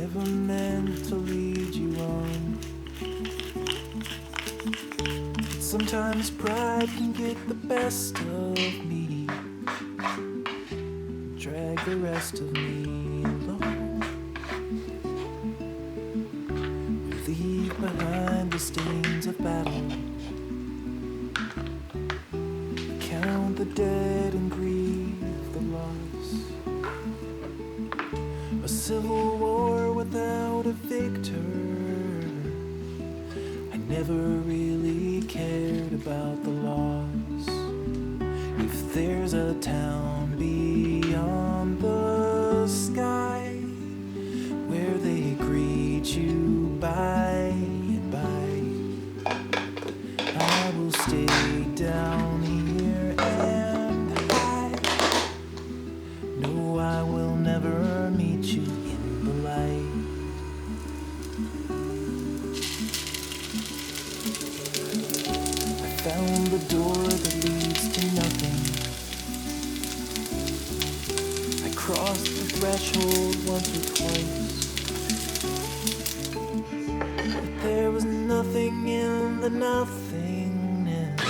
never meant to lead you on. But sometimes pride can get the best of me, drag the rest of me along. Leave behind the stains of battle, count the dead and grieve the loss. A civil war without a victor. I never really cared about the loss. If there's a town beyond the sky where they greet you by and by, I will stay down here and hide. No, I will never meet you in the light. I found the door that leads to nothing. I crossed the threshold once or twice, but there was nothing in the nothingness,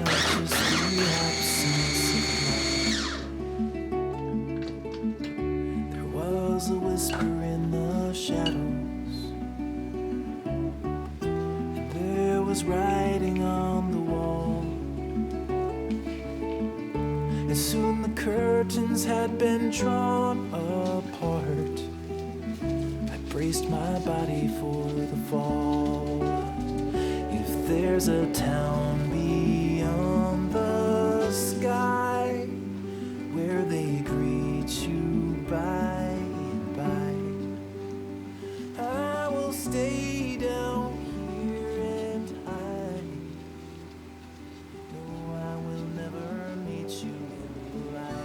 not just the absence of light. There was a whisper in the shadows, and there was writing on the wall. And soon the curtains had been drawn apart. I braced my body for the fall. If there's a town beyond the sky where they greet you by and by, I will stay down here and hide. No, I will never meet you in the light.